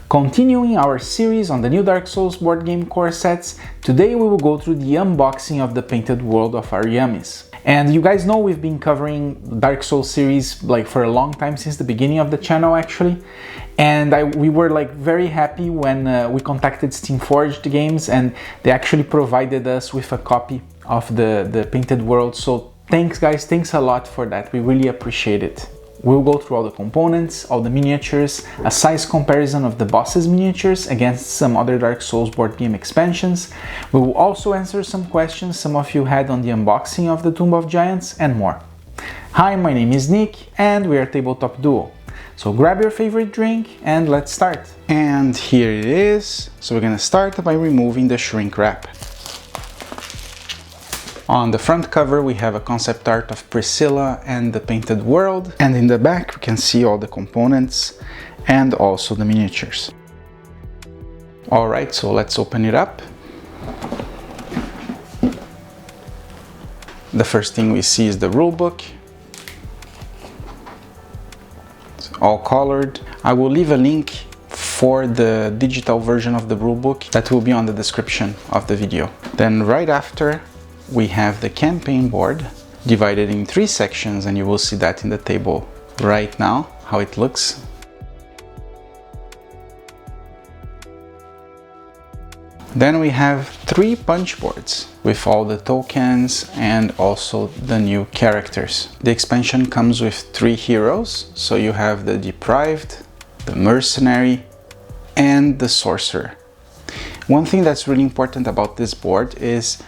Continuing our series on the new Dark Souls board game core sets, today we will go through the unboxing of the painted World of Ariamis. And you guys know we've been covering Dark Souls series like for a long time, since the beginning of the channel actually. And we were like very happy when we contacted Steamforged Games and they actually provided us with a copy of the painted world. So thanks guys, thanks a lot for that. We really appreciate it. We'll go through all the components, all the miniatures, a size comparison of the boss's miniatures against some other Dark Souls board game expansions. We will also answer some questions some of you had on the unboxing of the Tomb of Giants and more. Hi, my name is Nick and we are Tabletop Duo. So grab your favorite drink and let's start. And here it is. So we're gonna start by removing the shrink wrap. On the front cover we have a concept art of Priscilla and the painted world, and in the back we can see all the components and also the miniatures. Alright, so let's open it up. The first thing we see is the rulebook. It's all colored. I will leave a link for the digital version of the rulebook that will be on the description of the video. Then right after we have the campaign board divided in 3 sections, and you will see that in the table right now, how it looks. Then we have 3 punch boards with all the tokens and also the new characters. The expansion comes with 3 heroes, so you have the Deprived, the Mercenary, and the Sorcerer. One thing that's really important about this board is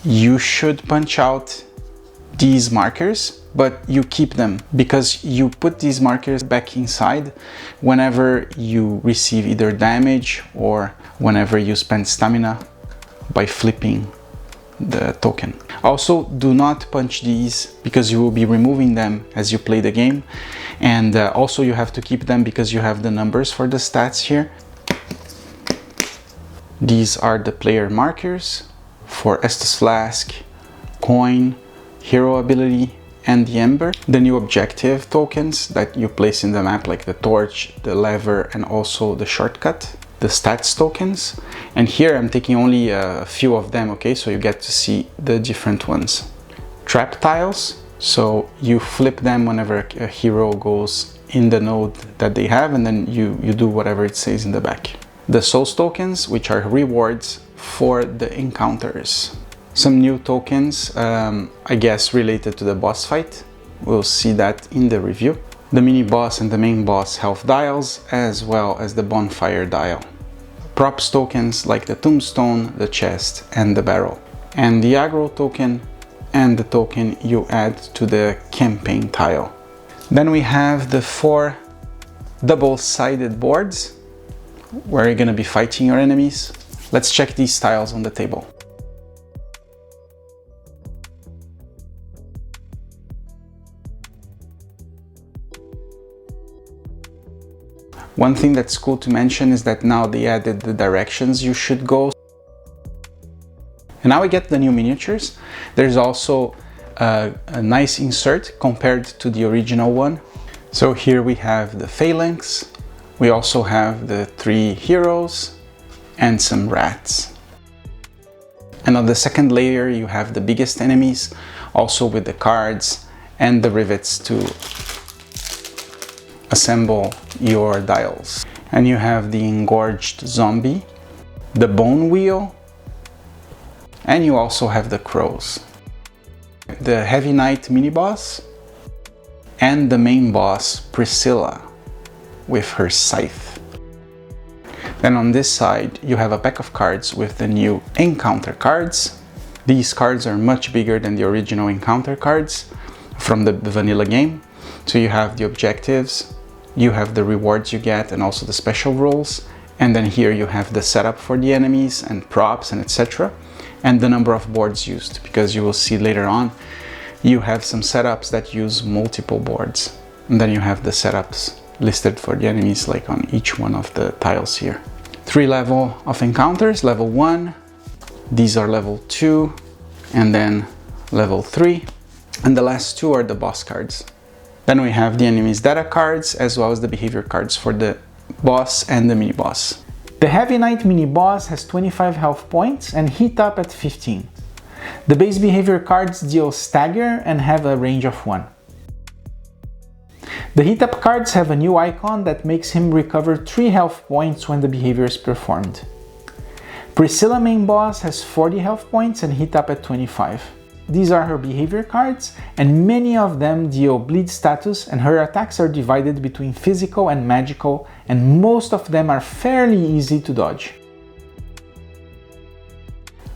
you should punch out these markers, but you keep them because you put these markers back inside whenever you receive either damage or whenever you spend stamina by flipping the token. Also, do not punch these because you will be removing them as you play the game, and also you have to keep them because you have the numbers for the stats here. These are the player markers for Estus Flask, Coin, Hero Ability, and the Ember. The new objective tokens that you place in the map, like the Torch, the Lever, and also the Shortcut. The stats tokens. And here I'm taking only a few of them, okay, so you get to see the different ones. Trap tiles, so you flip them whenever a hero goes in the node that they have, and then you do whatever it says in the back. The Souls tokens, which are rewards for the encounters. Some new tokens, I guess related to the boss fight. We'll see that in the review. The mini boss and the main boss health dials, as well as the Bonfire dial. Props tokens like the tombstone, the chest, and the barrel. And the aggro token and the token you add to the campaign tile. Then we have the 4 double-sided boards where you're gonna be fighting your enemies. Let's check these tiles on the table. One thing that's cool to mention is that now they added the directions you should go. And now we get the new miniatures. There's also a nice insert compared to the original one. So here we have the Phalanx. We also have the 3 heroes and some rats. And on the second layer you have the biggest enemies, also with the cards and the rivets to assemble your dials. And you have the engorged zombie, the bone wheel, and you also have the crows. The heavy knight mini boss and the main boss Priscilla with her scythe. Then on this side you have a pack of cards with the new encounter cards. These cards are much bigger than the original encounter cards from the vanilla game. So you have the objectives, you have the rewards you get, and also the special rules. And then here you have the setup for the enemies and props and etc. And the number of boards used, because you will see later on you have some setups that use multiple boards. And then you have the setups listed for the enemies like on each one of the tiles here. 3 level of encounters, level 1, these are level 2, and then level 3, and the last 2 are the boss cards. Then we have the enemy's data cards as well as the behavior cards for the boss and the mini boss. The Heavy Knight mini boss has 25 health points and heat up at 15. The base behavior cards deal stagger and have a range of 1. The heat up cards have a new icon that makes him recover 3 health points when the behavior is performed. Priscilla main boss has 40 health points and heat up at 25. These are her behavior cards, and many of them deal bleed status, and her attacks are divided between physical and magical, and most of them are fairly easy to dodge.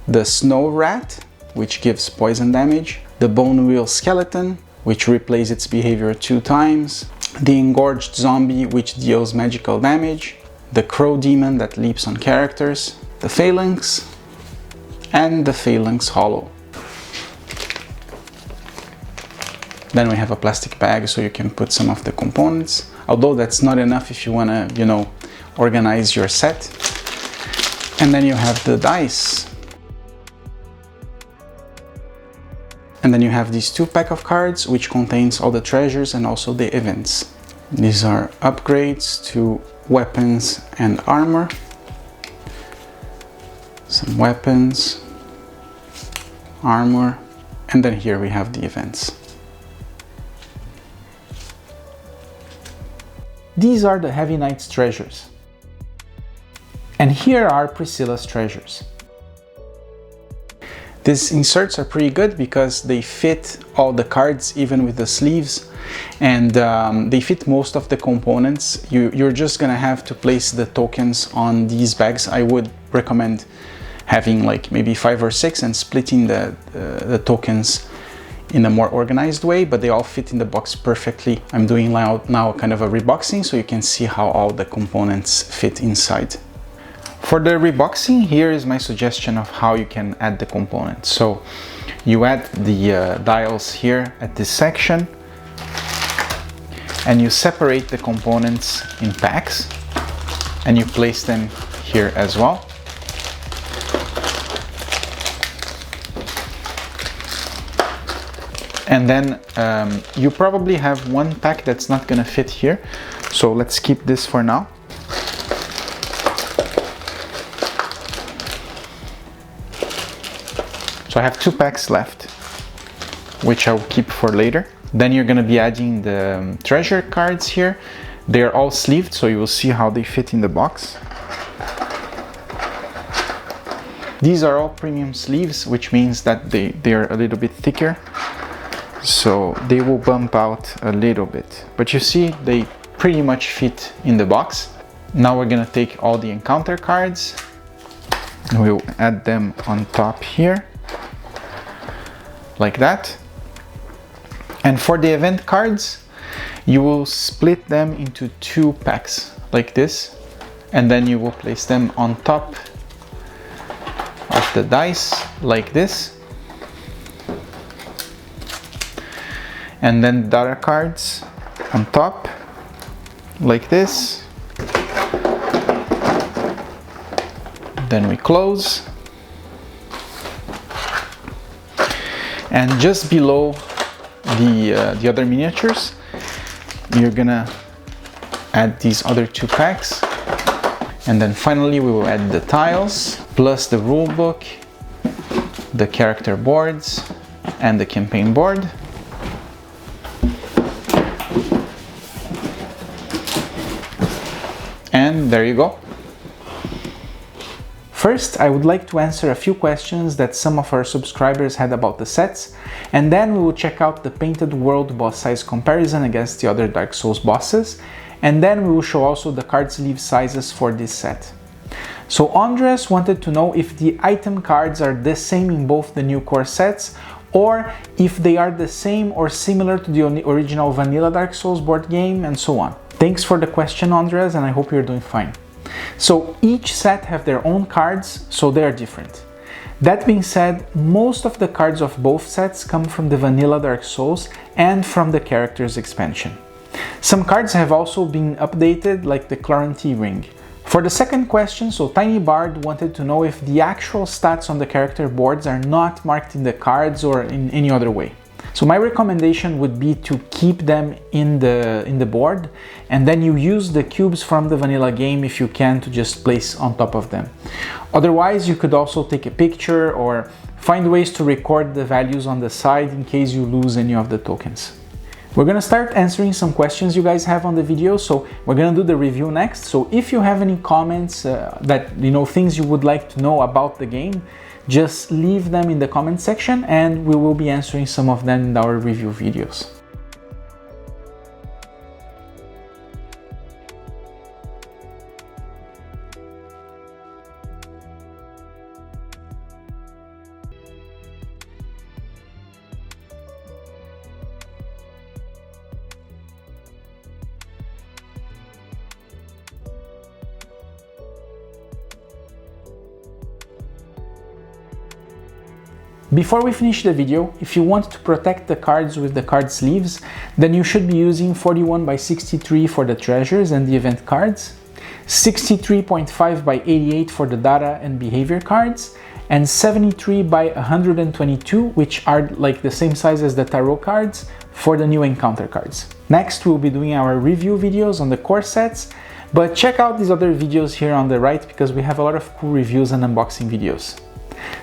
The Snow Rat, which gives poison damage. The Bone Wheel Skeleton, which replays its behavior 2 times. The Engorged Zombie, which deals magical damage. The Crow Demon that leaps on characters. The Phalanx, and the Phalanx Hollow. Then we have a plastic bag so you can put some of the components, although that's not enough if you want to, organize your set. And then you have the dice. And then you have these 2 pack of cards, which contains all the treasures and also the events. These are upgrades to weapons and armor. Some weapons, armor, and then here we have the events. These are the Heavy Knight's treasures. And here are Priscilla's treasures. These inserts are pretty good because they fit all the cards, even with the sleeves, and they fit most of the components. You're just gonna have to place the tokens on these bags. I would recommend having like maybe 5 or 6 and splitting the tokens in a more organized way, but they all fit in the box perfectly. I'm doing now kind of a reboxing so you can see how all the components fit inside. For the reboxing, here is my suggestion of how you can add the components. So you add the dials here at this section, and you separate the components in packs, and you place them here as well. And then you probably have one pack that's not gonna fit here, so let's keep this for now. So I have 2 packs left, which I'll keep for later. Then you're gonna be adding the treasure cards here. They're all sleeved, so you will see how they fit in the box. These are all premium sleeves, which means that they're a little bit thicker, so they will bump out a little bit. But you see, they pretty much fit in the box. Now we're gonna take all the encounter cards, and we'll add them on top here, like that. And for the event cards, you will split them into 2 packs, like this, and then you will place them on top of the dice, like this. And then the other cards on top, like this. Then we close. And just below the other miniatures, you're gonna add these other 2 packs. And then finally we will add the tiles, plus the rulebook, the character boards, and the campaign board. And there you go. First, I would like to answer a few questions that some of our subscribers had about the sets, and then we will check out the Painted World boss size comparison against the other Dark Souls bosses, and then we will show also the card sleeve sizes for this set. So Andres wanted to know if the item cards are the same in both the new core sets, or if they are the same or similar to the original vanilla Dark Souls board game, and so on. Thanks for the question, Andres, and I hope you're doing fine. So each set have their own cards, so they are different. That being said, most of the cards of both sets come from the vanilla Dark Souls and from the characters expansion. Some cards have also been updated, like the Clarity Ring. For the second question, so Tiny Bard wanted to know if the actual stats on the character boards are not marked in the cards or in any other way. So my recommendation would be to keep them in the board, and then you use the cubes from the vanilla game if you can to just place on top of them. Otherwise, you could also take a picture or find ways to record the values on the side in case you lose any of the tokens. We're gonna start answering some questions you guys have on the video, so we're gonna do the review next. So if you have any comments things you would like to know about the game, just leave them in the comment section and we will be answering some of them in our review videos. Before we finish the video, if you want to protect the cards with the card sleeves, then you should be using 41 by 63 for the treasures and the event cards, 63.5 by 88 for the data and behavior cards, and 73 by 122, which are like the same size as the tarot cards, for the new encounter cards. Next, we'll be doing our review videos on the core sets, but check out these other videos here on the right because we have a lot of cool reviews and unboxing videos.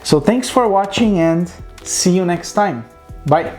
So thanks for watching and see you next time. Bye!